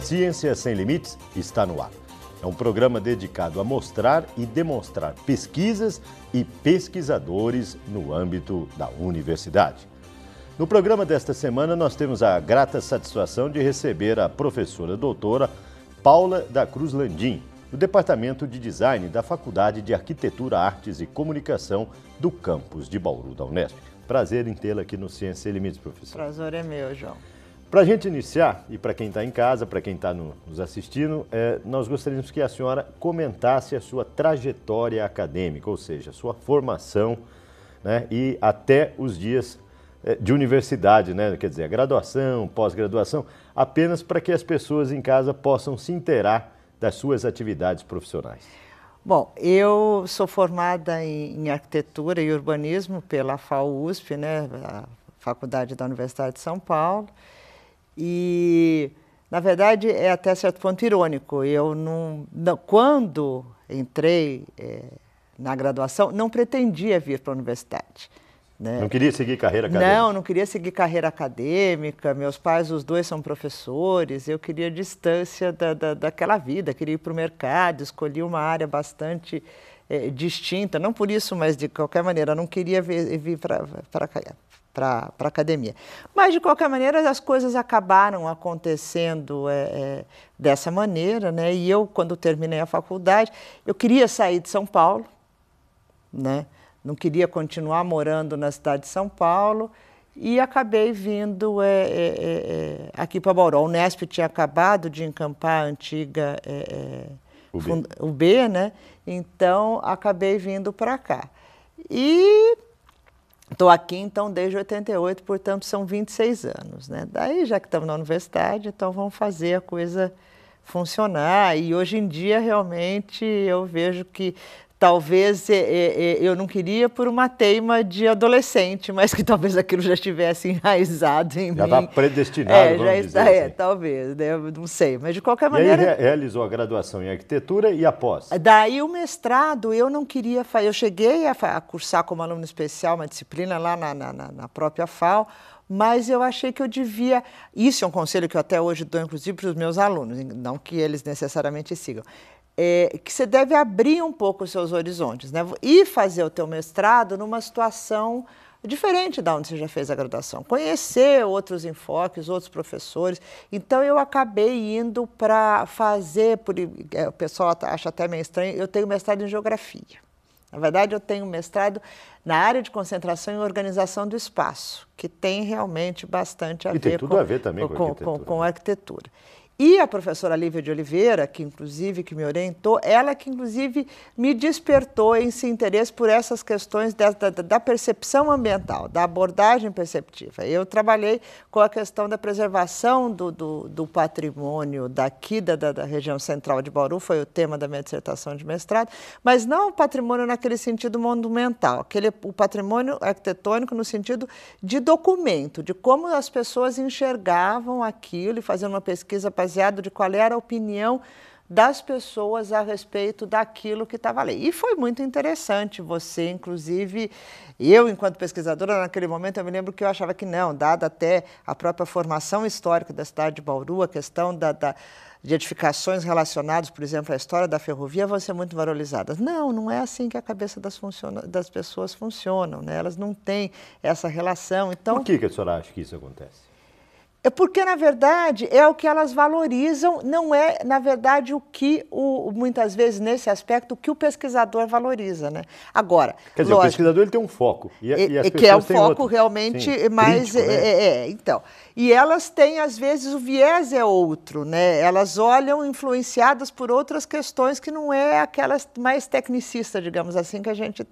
Ciência Sem Limites está no ar. É um programa dedicado a mostrar e demonstrar pesquisas e pesquisadores no âmbito da universidade. No programa desta semana, nós temos a grata satisfação de receber a professora doutora Paula da Cruz Landim, do Departamento de Design da Faculdade de Arquitetura, Artes e Comunicação do campus de Bauru da Unesp. Prazer em tê-la aqui no Ciência Sem Limites, professor. Prazer é meu, João. Para a gente iniciar, e para quem está em casa, para quem está nos assistindo, nós gostaríamos que a senhora comentasse a sua trajetória acadêmica, ou seja, a sua formação, né, e até os dias de universidade, né, quer dizer, a graduação, pós-graduação, apenas para que as pessoas em casa possam se inteirar das suas atividades profissionais. Bom, eu sou formada em arquitetura e urbanismo pela FAU-USP, né, a Faculdade da Universidade de São Paulo. E, na verdade, é até certo ponto irônico. Eu quando entrei na graduação, não pretendia vir para a universidade, né? Não queria seguir carreira acadêmica? Não queria seguir carreira acadêmica. Meus pais, os dois, são professores. Eu queria distância daquela vida, queria ir para o mercado, escolhi uma área bastante distinta. Não por isso, mas de qualquer maneira, não queria vir para a academia. Mas, de qualquer maneira, as coisas acabaram acontecendo dessa maneira, né? E eu, quando terminei a faculdade, eu queria sair de São Paulo, né? Não queria continuar morando na cidade de São Paulo e acabei vindo aqui para Bauru. A Unesp tinha acabado de encampar a antiga UB, né? Então, acabei vindo para cá. E estou aqui, então, desde 88, portanto, são 26 anos, né? Daí, já que estamos na universidade, então vamos fazer a coisa funcionar. E hoje em dia, realmente, eu vejo que talvez eu não queria por uma teima de adolescente, mas que talvez aquilo já estivesse enraizado em mim. Já está predestinado, já está, assim. Talvez, né? Não sei, mas de qualquer maneira... E aí realizou a graduação em arquitetura e após? Daí o mestrado eu não queria fazer, eu cheguei a cursar como aluno especial uma disciplina lá na própria FAO, mas eu achei que eu devia... Isso é um conselho que eu até hoje dou, inclusive, para os meus alunos, não que eles necessariamente sigam. Que você deve abrir um pouco os seus horizontes, né? E fazer o teu mestrado numa situação diferente da onde você já fez a graduação. Conhecer outros enfoques, outros professores. Então, eu acabei indo para fazer... o pessoal acha até meio estranho, eu tenho mestrado em geografia. Na verdade, eu tenho mestrado na área de concentração e organização do espaço, que tem realmente bastante a ver tem tudo a ver também com a arquitetura. E a professora Lívia de Oliveira, que me orientou, ela que inclusive me despertou esse interesse por essas questões da percepção ambiental, da abordagem perceptiva. Eu trabalhei com a questão da preservação do patrimônio daqui da região central de Bauru, foi o tema da minha dissertação de mestrado, mas não o patrimônio naquele sentido monumental, o patrimônio arquitetônico no sentido de documento, de como as pessoas enxergavam aquilo e faziam uma pesquisa baseado de qual era a opinião das pessoas a respeito daquilo que estava ali. E foi muito interessante você, inclusive, eu, enquanto pesquisadora, naquele momento, eu me lembro que eu achava que não, dada até a própria formação histórica da cidade de Bauru, a questão de edificações relacionadas, por exemplo, à história da ferrovia, vão ser muito valorizadas. Não é assim que a cabeça das pessoas funcionam, né? Elas não têm essa relação. Então, por que a senhora acha que isso acontece? É porque, na verdade, é o que elas valorizam, não é, na verdade, o que, muitas vezes, nesse aspecto, o que o pesquisador valoriza, né? Agora, quer dizer, lógico, o pesquisador ele tem um foco. E as que é um foco realmente mais... crítico, né? Então, e elas têm, às vezes, o viés é outro, né? Elas olham influenciadas por outras questões que não é aquelas mais tecnicistas, digamos assim, que a gente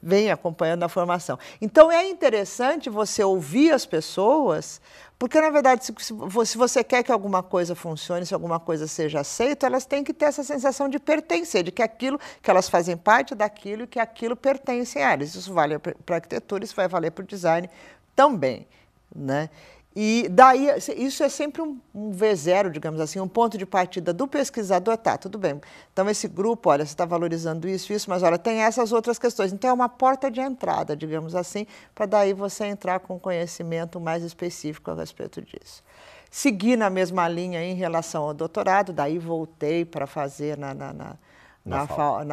vem acompanhando na formação. Então, é interessante você ouvir as pessoas, porque, na verdade, se você quer que alguma coisa funcione, se alguma coisa seja aceita, elas têm que ter essa sensação de pertencer, de que aquilo, que elas fazem parte daquilo e que aquilo pertence a elas. Isso vale para a arquitetura, isso vai valer para o design também, né? E daí, isso é sempre um V0, digamos assim, um ponto de partida do pesquisador. Tá, tudo bem. Então, esse grupo, olha, você está valorizando isso, mas olha, tem essas outras questões. Então, é uma porta de entrada, digamos assim, para daí você entrar com conhecimento mais específico a respeito disso. segui na mesma linha em relação ao doutorado, daí voltei para fazer na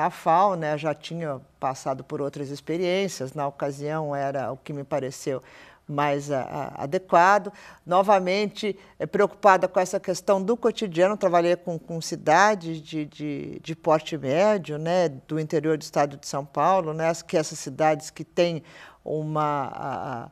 FAO, né? Já tinha passado por outras experiências, na ocasião era o que me pareceu mais adequado. Novamente, preocupada com essa questão do cotidiano, trabalhei com cidades de porte médio, né, do interior do estado de São Paulo, né, essas cidades que têm uma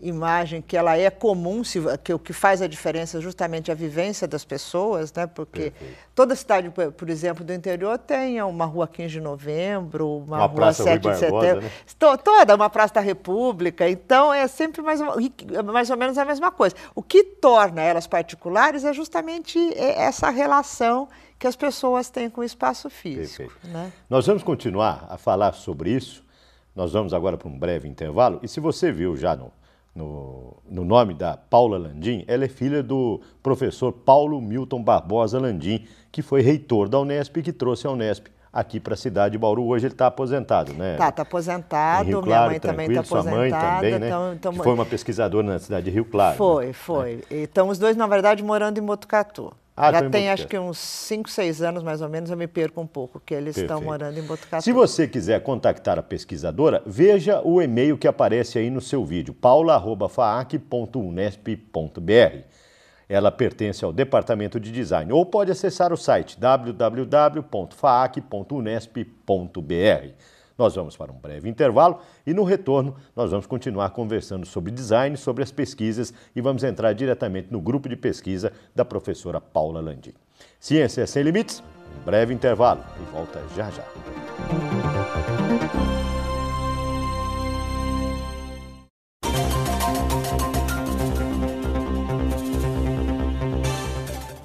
imagem que ela é comum, que o que faz a diferença é justamente a vivência das pessoas, né? Porque toda cidade, por exemplo, do interior tem uma rua 15 de novembro, uma rua 7 de setembro, né? Toda uma Praça da República, então é sempre mais ou menos a mesma coisa. O que torna elas particulares é justamente essa relação que as pessoas têm com o espaço físico. Né? Nós vamos continuar a falar sobre isso, nós vamos agora para um breve intervalo, e se você viu já no nome da Paula Landim, ela é filha do professor Paulo Milton Barbosa Landim, que foi reitor da Unesp e que trouxe a Unesp aqui para a cidade de Bauru. Hoje ele está aposentado, né? Está aposentado, Rio Claro, minha mãe também está aposentada. Sua mãe também, né? Então, que foi uma pesquisadora na cidade de Rio Claro. Foi. Né? Então, os dois, na verdade, morando em Botucatu. Já tem, acho que uns 5, 6 anos, mais ou menos, eu me perco um pouco, que eles estão morando em Botucatu. Se você quiser contactar a pesquisadora, veja o e-mail que aparece aí no seu vídeo, paula@faac.unesp.br. Ela pertence ao Departamento de Design, ou pode acessar o site www.faac.unesp.br. Nós vamos para um breve intervalo e, no retorno, nós vamos continuar conversando sobre design, sobre as pesquisas e vamos entrar diretamente no grupo de pesquisa da professora Paula Landim. Ciência Sem Limites, um breve intervalo e volta já já.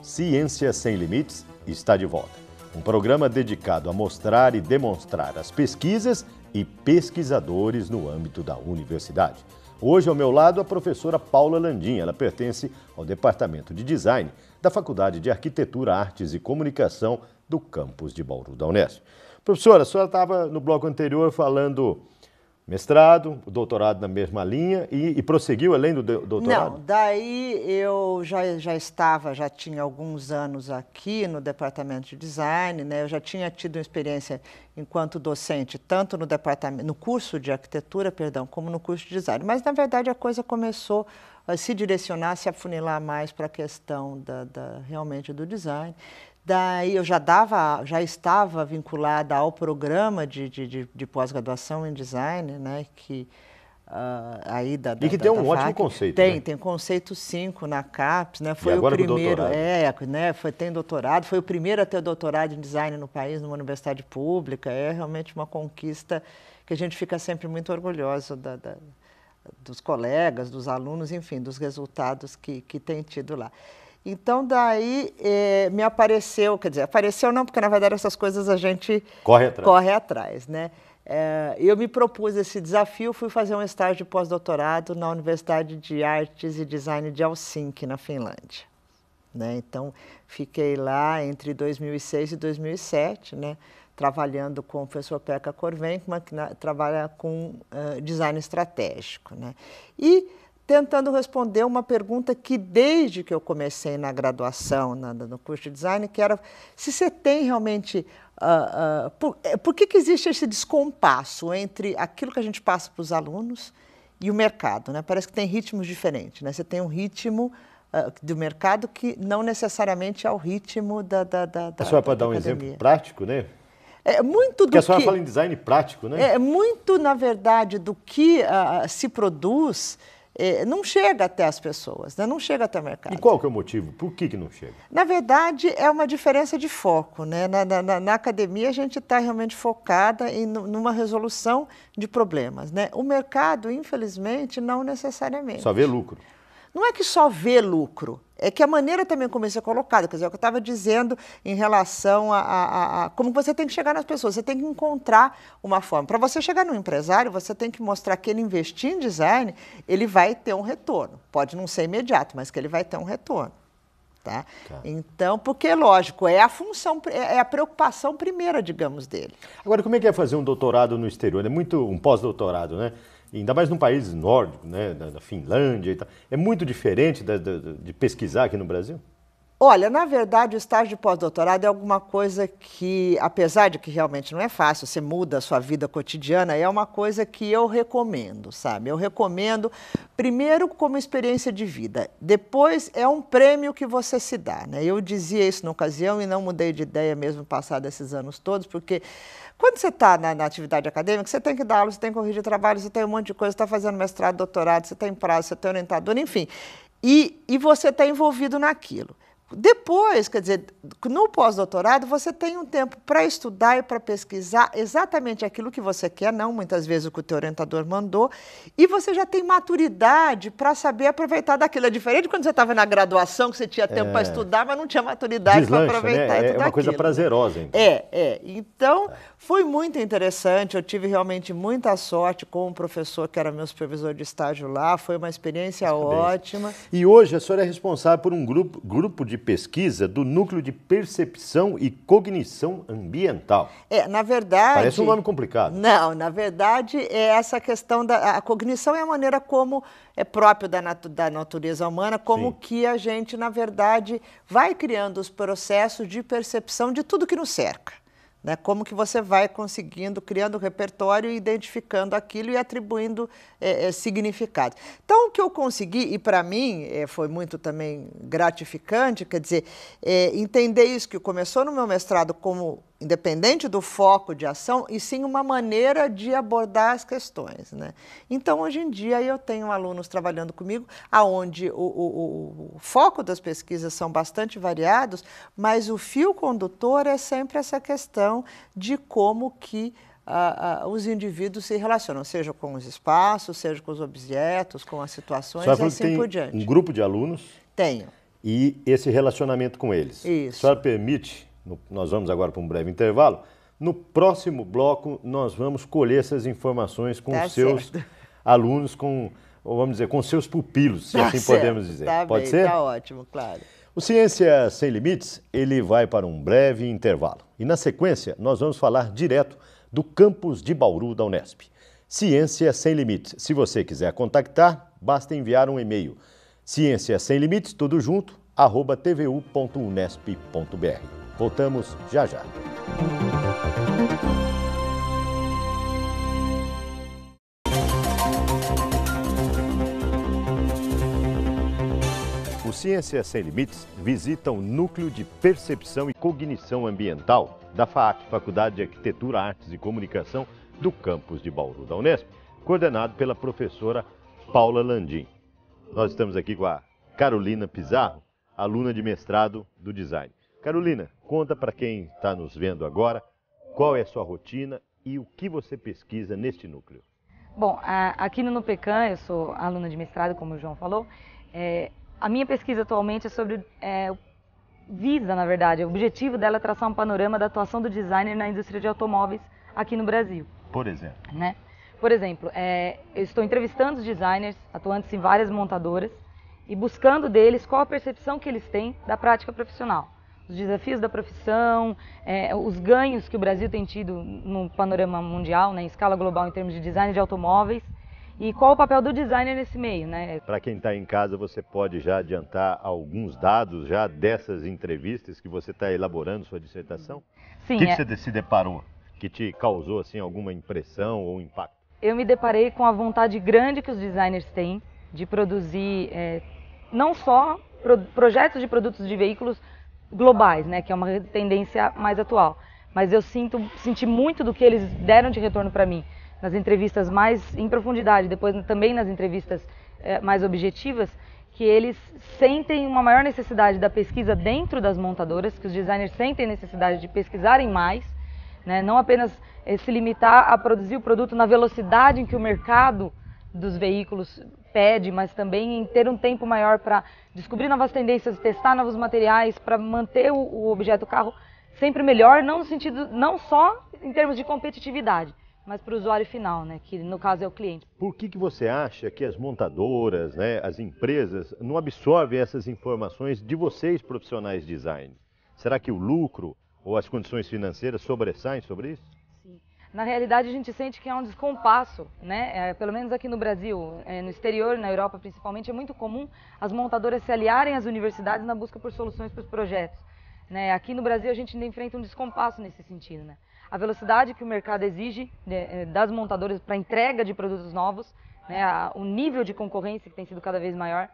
Ciência Sem Limites está de volta. Um programa dedicado a mostrar e demonstrar as pesquisas e pesquisadores no âmbito da universidade. Hoje, ao meu lado, a professora Paula Landim. Ela pertence ao Departamento de Design da Faculdade de Arquitetura, Artes e Comunicação do campus de Bauru da Unesp. Professora, a senhora estava no bloco anterior falando mestrado, doutorado na mesma linha e prosseguiu além do doutorado? Não, daí eu já tinha alguns anos aqui no departamento de design, né? Eu já tinha tido uma experiência enquanto docente, tanto no curso de arquitetura, como no curso de design. Mas, na verdade, a coisa começou a se direcionar, se afunilar mais para a questão realmente do design. Daí eu já estava vinculada ao programa de pós-graduação em design, né, que aí e que tem um ótimo conceito. Tem conceito 5 na CAPES, né? Foi o primeiro, tem doutorado, foi o primeiro a ter doutorado em design no país, numa universidade pública. É realmente uma conquista que a gente fica sempre muito orgulhoso dos colegas, dos alunos, enfim, dos resultados que tem tido lá. Então, daí me apareceu não, porque na verdade essas coisas a gente corre atrás, né? Eu me propus esse desafio, fui fazer um estágio de pós-doutorado na Universidade de Artes e Design de Helsinki, na Finlândia. Né? Então, fiquei lá entre 2006 e 2007, né? Trabalhando com o professor Pekka Korvenkman, que trabalha com design estratégico. Né? E tentando responder uma pergunta que, desde que eu comecei na graduação, no curso de design, que era se você tem realmente... por que existe esse descompasso entre aquilo que a gente passa para os alunos e o mercado? Né? Parece que tem ritmos diferentes. Né? Você tem um ritmo do mercado que não necessariamente é o ritmo da A senhora pode dar um exemplo prático, né? Porque a senhora fala em design prático, né? Muito, na verdade, do que se produz... não chega até as pessoas, né? Não chega até o mercado. E qual que é o motivo? Por que não chega? Na verdade, é uma diferença de foco. Né? Na academia, a gente está realmente focada numa resolução de problemas. Né? O mercado, infelizmente, não necessariamente. Só vê lucro. Não é que só vê lucro, é que a maneira também como isso é colocado, quer dizer, é o que eu estava dizendo em relação a como você tem que chegar nas pessoas, você tem que encontrar uma forma. Para você chegar no empresário, você tem que mostrar que ele investir em design, ele vai ter um retorno. Pode não ser imediato, mas que ele vai ter um retorno. Tá? Então, porque, lógico, é a função, é a preocupação primeira, digamos, dele. Agora, como é que é fazer um doutorado no exterior? É muito um pós-doutorado, né? ainda mais num país nórdico, né, da Finlândia e tal, é muito diferente de pesquisar aqui no Brasil? Olha, na verdade, o estágio de pós-doutorado é alguma coisa que, apesar de que realmente não é fácil, você muda a sua vida cotidiana, é uma coisa que eu recomendo, sabe? Eu recomendo, primeiro, como experiência de vida. Depois, é um prêmio que você se dá, né? Eu dizia isso na ocasião e não mudei de ideia mesmo passado esses anos todos, porque quando você está na atividade acadêmica, você tem que dar aula, você tem que corrigir trabalho, você tem um monte de coisa, você está fazendo mestrado, doutorado, você tem prazo, você tem orientador, enfim. E você está envolvido naquilo. Depois, quer dizer, no pós-doutorado, você tem um tempo para estudar e para pesquisar exatamente aquilo que você quer, não muitas vezes o que o teu orientador mandou, e você já tem maturidade para saber aproveitar daquilo. É diferente quando você estava na graduação, que você tinha tempo para estudar, mas não tinha maturidade para aproveitar, né? tudo É uma aquilo, coisa prazerosa. Então. Então, foi muito interessante, eu tive realmente muita sorte com um professor que era meu supervisor de estágio lá, foi uma experiência ótima. E hoje a senhora é responsável por um grupo de pesquisa do Núcleo de Percepção e Cognição Ambiental. Na verdade... Parece um nome complicado. Não, na verdade, é essa questão da cognição é a maneira como é próprio da natureza humana, como Sim. que a gente, na verdade, vai criando os processos de percepção de tudo que nos cerca. Né? Como que você vai conseguindo, criando o repertório, identificando aquilo e atribuindo significado. Então, o que eu consegui, e para mim foi muito também gratificante, quer dizer, entender isso, que começou no meu mestrado como independente do foco de ação, e sim uma maneira de abordar as questões. Né? Então, hoje em dia, eu tenho alunos trabalhando comigo, onde o foco das pesquisas são bastante variados, mas o fio condutor é sempre essa questão de como que os indivíduos se relacionam, seja com os espaços, seja com os objetos, com as situações e assim por diante. Um grupo de alunos? Tenho. E esse relacionamento com eles? Isso. A senhora permite, nós vamos agora para um breve intervalo, no próximo bloco nós vamos colher essas informações com os seus alunos, vamos dizer, com seus pupilos, se assim podemos dizer. Pode ser? Tá ótimo, claro. O Ciência Sem Limites, ele vai para um breve intervalo. E na sequência, nós vamos falar direto do campus de Bauru da Unesp. Ciência Sem Limites. Se você quiser contactar, basta enviar um e-mail. Ciência Sem Limites, tudo junto, @tvu.unesp.br. Voltamos já já. O Ciência Sem Limites visita o Núcleo de Percepção e Cognição Ambiental da FAAC, Faculdade de Arquitetura, Artes e Comunicação do campus de Bauru da Unesp, coordenado pela professora Paula Landim. Nós estamos aqui com a Carolina Pizarro, aluna de mestrado do design. Carolina, conta para quem está nos vendo agora qual é a sua rotina e o que você pesquisa neste núcleo. Bom, aqui no NUPECAM, eu sou aluna de mestrado, como o João falou. A minha pesquisa atualmente é sobre, visa, na verdade, o objetivo dela é traçar um panorama da atuação do designer na indústria de automóveis aqui no Brasil. Por exemplo? Né? Por exemplo, eu estou entrevistando os designers atuantes em várias montadoras e buscando deles qual a percepção que eles têm da prática profissional. Os desafios da profissão, os ganhos que o Brasil tem tido no panorama mundial, né, em escala global em termos de design de automóveis, e qual o papel do designer nesse meio, né? Para quem está em casa, você pode já adiantar alguns dados já dessas entrevistas que você está elaborando sua dissertação? Sim. O que você se deparou que te causou assim alguma impressão ou impacto? Eu me deparei com a vontade grande que os designers têm de produzir não só projetos de produtos de veículos globais, né, que é uma tendência mais atual, mas eu senti muito do que eles deram de retorno para mim nas entrevistas mais em profundidade, depois também nas entrevistas mais objetivas, que eles sentem uma maior necessidade da pesquisa dentro das montadoras, que os designers sentem necessidade de pesquisarem mais, né, não apenas se limitar a produzir o produto na velocidade em que o mercado dos veículos pede, mas também em ter um tempo maior para descobrir novas tendências, testar novos materiais, para manter o objeto carro sempre melhor, não no sentido, não só em termos de competitividade, mas para o usuário final, né, que no caso é o cliente. Por que você acha que as montadoras, né, as empresas, não absorvem essas informações de vocês, profissionais de design? Será que o lucro ou as condições financeiras sobressaem sobre isso? Sim. na realidade a gente sente que há um descompasso, né? Pelo menos aqui no Brasil, no exterior, na Europa principalmente, é muito comum as montadoras se aliarem às universidades na busca por soluções para os projetos, né? Aqui no Brasil a gente ainda enfrenta um descompasso nesse sentido, né? A velocidade que o mercado exige das montadoras para entrega de produtos novos, né? O nível de concorrência que tem sido cada vez maior.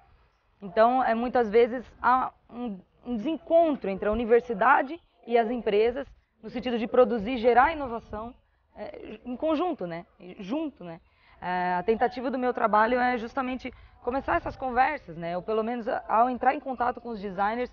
Então, muitas vezes há um desencontro entre a universidade e as empresas no sentido de produzir, gerar inovação em conjunto, né? Junto, né? A tentativa do meu trabalho é justamente começar essas conversas, né? Ou pelo menos ao entrar em contato com os designers,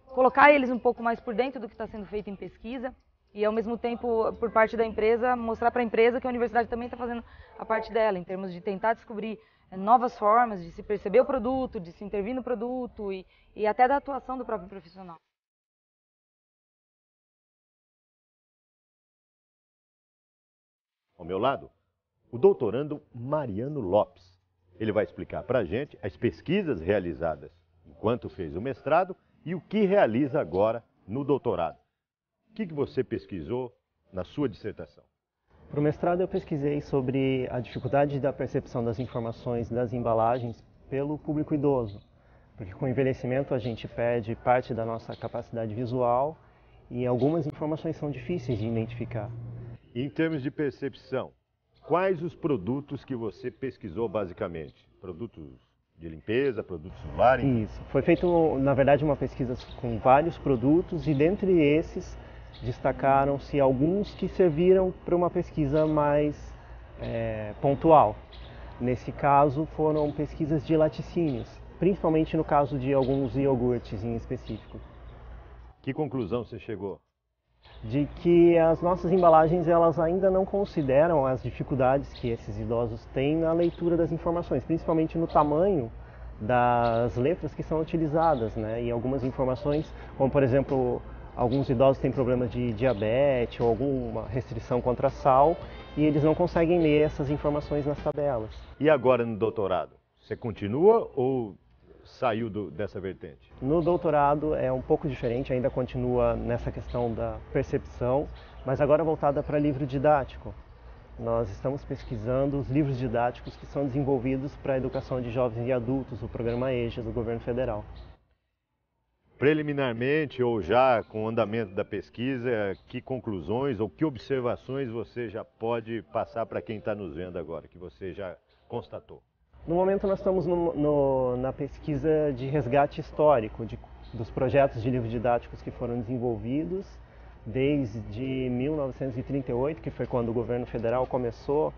colocar eles um pouco mais por dentro do que está sendo feito em pesquisa e ao mesmo tempo, por parte da empresa, mostrar para a empresa que a universidade também está fazendo a parte dela, em termos de tentar descobrir novas formas de se perceber o produto, de se intervir no produto e até da atuação do próprio profissional. Ao meu lado, o doutorando Mariano Lopes. Ele vai explicar para a gente as pesquisas realizadas enquanto fez o mestrado e o que realiza agora no doutorado. O que você pesquisou na sua dissertação? Para o mestrado eu pesquisei sobre a dificuldade da percepção das informações das embalagens pelo público idoso, porque com o envelhecimento a gente perde parte da nossa capacidade visual e algumas informações são difíceis de identificar. Em termos de percepção, quais os produtos que você pesquisou basicamente? Produtos de limpeza, produtos do lar? Isso. Foi feito, na verdade, uma pesquisa com vários produtos e dentre esses destacaram-se alguns que serviram para uma pesquisa mais pontual. Nesse caso, foram pesquisas de laticínios, principalmente no caso de alguns iogurtes em específico. Que conclusão você chegou? De que as nossas embalagens elas ainda não consideram as dificuldades que esses idosos têm na leitura das informações, principalmente no tamanho das letras que são utilizadas, né? E algumas informações, como por exemplo, alguns idosos têm problemas de diabetes ou alguma restrição contra sal e eles não conseguem ler essas informações nas tabelas. E agora no doutorado? Você continua ou saiu dessa vertente? No doutorado é um pouco diferente, ainda continua nessa questão da percepção, mas agora voltada para livro didático. Nós estamos pesquisando os livros didáticos que são desenvolvidos para a educação de jovens e adultos, o programa EJA do governo federal. Preliminarmente ou já com o andamento da pesquisa, que conclusões ou que observações você já pode passar para quem está nos vendo agora, que você já constatou? No momento nós estamos na pesquisa de resgate histórico dos projetos de livros didáticos que foram desenvolvidos desde 1938, que foi quando o governo federal começou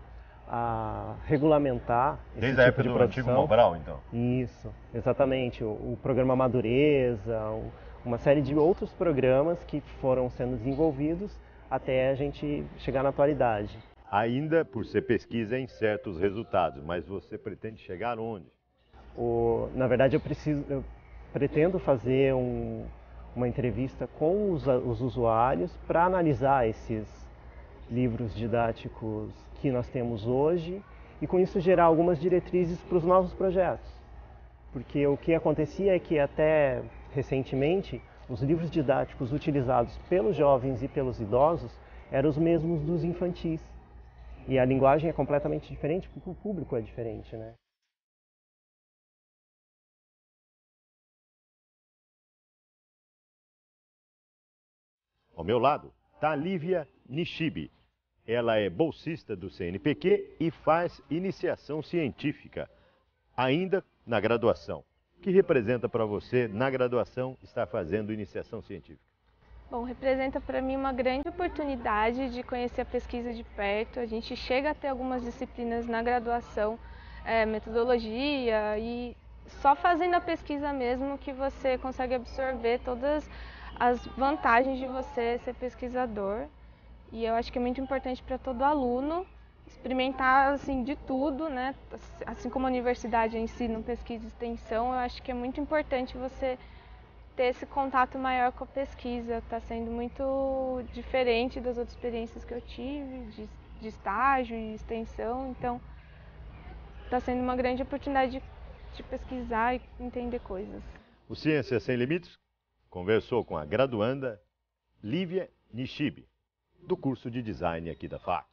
a regulamentar esse Desde a época tipo de do produção. antigo Mobral, então? Isso, exatamente. O programa Madureza, uma série de outros programas que foram sendo desenvolvidos até a gente chegar na atualidade. Ainda, por ser pesquisa, é incerto os resultados, mas você pretende chegar onde? Na verdade, eu pretendo fazer uma entrevista com os usuários para analisar esses livros didáticos que nós temos hoje e com isso gerar algumas diretrizes para os novos projetos. Porque o que acontecia é que até recentemente os livros didáticos utilizados pelos jovens e pelos idosos eram os mesmos dos infantis. E a linguagem é completamente diferente porque o público é diferente, né? Ao meu lado está a Lívia Nishibe. Ela é bolsista do CNPq e faz iniciação científica, ainda na graduação. O que representa para você, na graduação, estar fazendo iniciação científica? Bom, representa para mim uma grande oportunidade de conhecer a pesquisa de perto. A gente chega a ter algumas disciplinas na graduação, metodologia, e só fazendo a pesquisa mesmo que você consegue absorver todas as vantagens de você ser pesquisador. E eu acho que é muito importante para todo aluno experimentar assim, de tudo, né? Assim como a universidade ensina pesquisa e extensão, eu acho que é muito importante você ter esse contato maior com a pesquisa. Está sendo muito diferente das outras experiências que eu tive, de estágio e extensão, então está sendo uma grande oportunidade de pesquisar e entender coisas. O Ciência Sem Limites conversou com a graduanda Lívia Nishibe, do curso de Design aqui da FAC.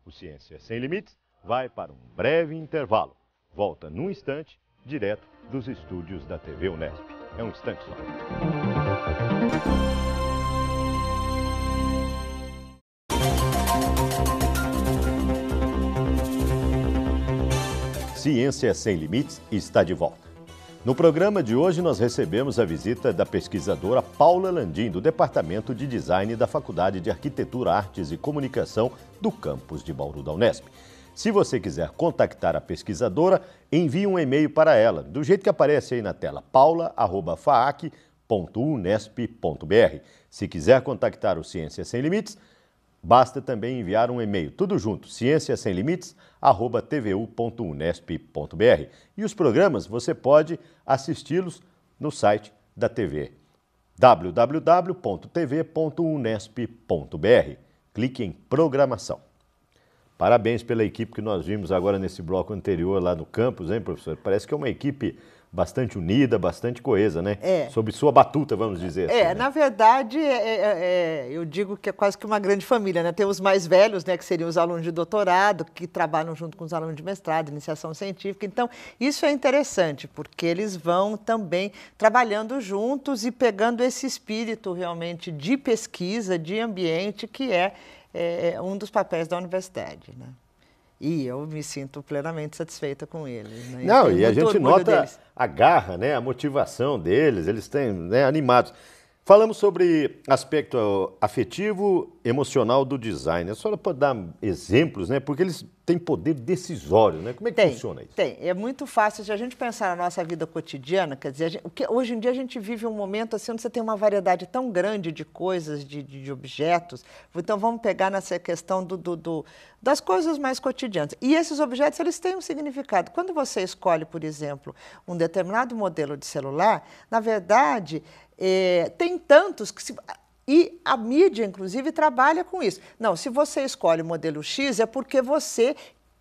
O Ciência Sem Limites vai para um breve intervalo. Volta num instante, direto dos estúdios da TV Unesp. É um instante só. Ciência Sem Limites está de volta. No programa de hoje, nós recebemos a visita da pesquisadora Paula Landim, do Departamento de Design da Faculdade de Arquitetura, Artes e Comunicação do campus de Bauru da Unesp. Se você quiser contactar a pesquisadora, envie um e-mail para ela, do jeito que aparece aí na tela, paula@faac.unesp.br. Se quiser contactar o Ciência Sem Limites, basta também enviar um e-mail, tudo junto, cienciasemlimites@tvu.unesp.br. E os programas você pode assisti-los no site da TV, www.tv.unesp.br. Clique em programação. Parabéns pela equipe que nós vimos agora nesse bloco anterior lá no campus, hein, professor? Parece que é uma equipe bastante unida, bastante coesa, né? Sob sua batuta, vamos dizer assim. Né? Na verdade, eu digo que é quase que uma grande família, né? Tem os mais velhos, né, que seriam os alunos de doutorado, que trabalham junto com os alunos de mestrado, iniciação científica. Então, isso é interessante, porque eles vão também trabalhando juntos e pegando esse espírito realmente de pesquisa, de ambiente, que é um dos papéis da universidade, né? E eu me sinto plenamente satisfeita com eles. Né? Não, e a gente nota a garra, né, a motivação deles, eles têm, né, animados. Falamos sobre aspecto afetivo, emocional do design. A senhora pode dar exemplos, né? Porque eles têm poder decisório, né? Como é que funciona isso? Tem. É muito fácil. Se a gente pensar na nossa vida cotidiana, quer dizer, hoje em dia a gente vive um momento assim onde você tem uma variedade tão grande de coisas, de objetos. Então vamos pegar nessa questão das coisas mais cotidianas. E esses objetos, eles têm um significado. Quando você escolhe, por exemplo, um determinado modelo de celular, na verdade, tem tantos que... E a mídia, inclusive, trabalha com isso. Não, se você escolhe o modelo X, é porque você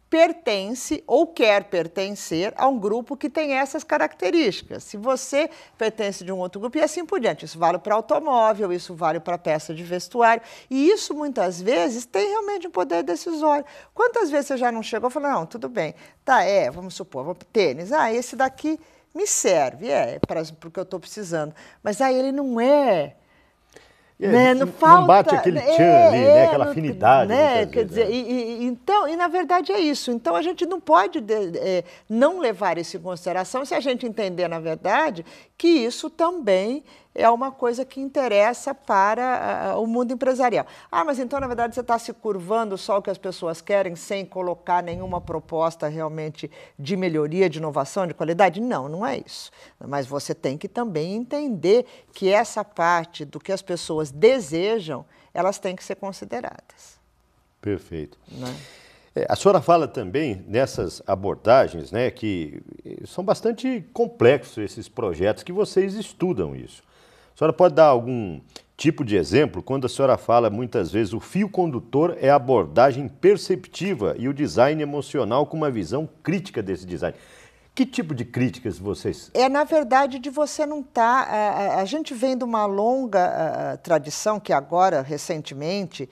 pertence ou quer pertencer a um grupo que tem essas características. Se você pertence de um outro grupo, e assim por diante. Isso vale para automóvel, isso vale para peça de vestuário. E isso, muitas vezes, tem realmente um poder decisório. Quantas vezes você já não chegou e falou, não, tudo bem, tá, vamos supor, tênis, esse daqui me serve, para o que eu estou precisando. Mas ele não é... Né? Não bate aquele tchan ali, né? Aquela afinidade. Né? Quer dizer, então, na verdade é isso. Então a gente não pode não levar isso em consideração se a gente entender, na verdade, que isso também é uma coisa que interessa para o mundo empresarial. Mas então, na verdade, você está se curvando só o que as pessoas querem sem colocar nenhuma proposta realmente de melhoria, de inovação, de qualidade? Não, não é isso. Mas você tem que também entender que essa parte do que as pessoas desejam, elas têm que ser consideradas. Perfeito. Né? A senhora fala também nessas abordagens, né, que são bastante complexos esses projetos, que vocês estudam isso. A senhora pode dar algum tipo de exemplo quando a senhora fala, muitas vezes, o fio condutor é a abordagem perceptiva e o design emocional com uma visão crítica desse design. Que tipo de críticas vocês... Na verdade, de você não estar... A gente vem de uma longa tradição que agora, recentemente,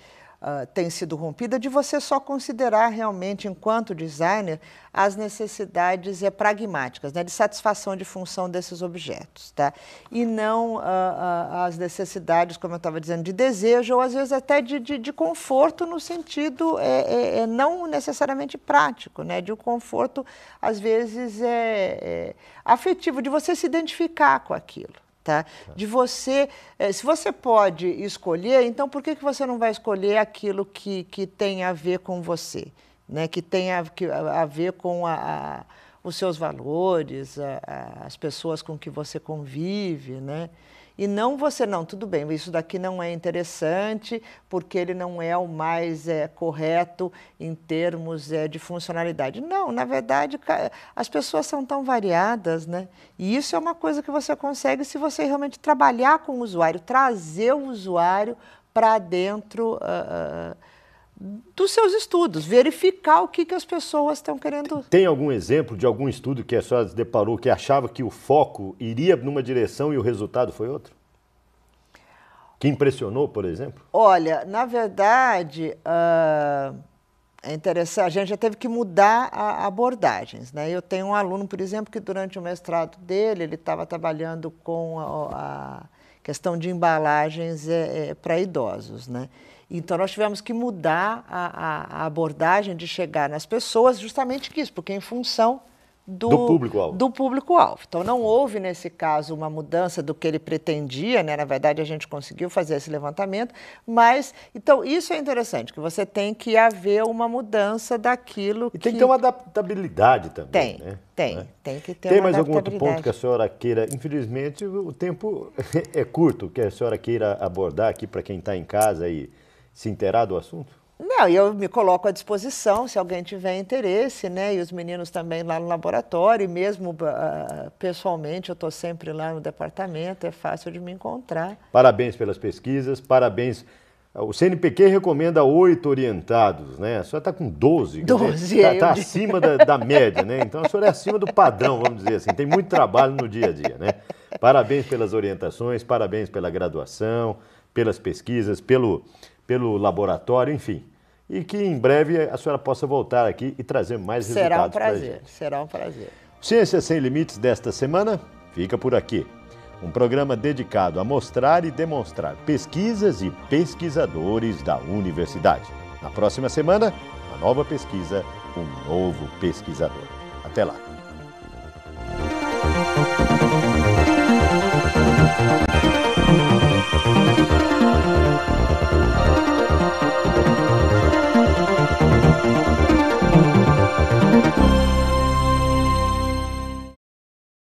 tem sido rompida, de você só considerar realmente, enquanto designer, as necessidades pragmáticas, né, de satisfação de função desses objetos, tá? E não as necessidades, como eu estava dizendo, de desejo, ou às vezes até de conforto, no sentido não necessariamente prático, né, de um conforto, às vezes, afetivo, de você se identificar com aquilo. Tá? De você, se você pode escolher, então por que você não vai escolher aquilo que tem a ver com você, né? Que tem a ver com os seus valores, as pessoas com que você convive, né? E não você, não, tudo bem, isso daqui não é interessante porque ele não é o mais correto em termos de funcionalidade. Não, na verdade, as pessoas são tão variadas, né? E isso é uma coisa que você consegue se você realmente trabalhar com o usuário, trazer o usuário para dentro dos seus estudos, verificar o que as pessoas estão querendo. Tem algum exemplo de algum estudo que a senhora se deparou que achava que o foco iria numa direção e o resultado foi outro? Que impressionou, por exemplo? Olha, na verdade, É interessante, a gente já teve que mudar abordagens, né? Eu tenho um aluno, por exemplo, que durante o mestrado dele, ele estava trabalhando com a questão de embalagens para idosos, né? Então, nós tivemos que mudar a abordagem de chegar nas pessoas justamente isso, porque em função do público-alvo. Então, não houve, nesse caso, uma mudança do que ele pretendia, né? Na verdade, a gente conseguiu fazer esse levantamento, mas, então, isso é interessante, que você tem que haver uma mudança daquilo E tem que ter uma adaptabilidade também, né? Tem que ter Tem uma mais algum outro adaptabilidade. ponto que a senhora queira? Infelizmente, o tempo é curto, que a senhora queira abordar aqui para quem está em casa e se inteirar do assunto? Não, eu me coloco à disposição se alguém tiver interesse, né? E os meninos também lá no laboratório, e mesmo pessoalmente, eu estou sempre lá no departamento, é fácil de me encontrar. Parabéns pelas pesquisas, parabéns. O CNPq recomenda 8 orientados, né? A senhora está com 12. 12, está acima da média, né? Então a senhora é acima do padrão, vamos dizer assim. Tem muito trabalho no dia a dia, né? Parabéns pelas orientações, parabéns pela graduação, pelas pesquisas, pelo laboratório, enfim. E que em breve a senhora possa voltar aqui e trazer mais resultados para a gente. Será um prazer. Ciência Sem Limites desta semana fica por aqui. Um programa dedicado a mostrar e demonstrar pesquisas e pesquisadores da universidade. Na próxima semana, uma nova pesquisa, um novo pesquisador. Até lá.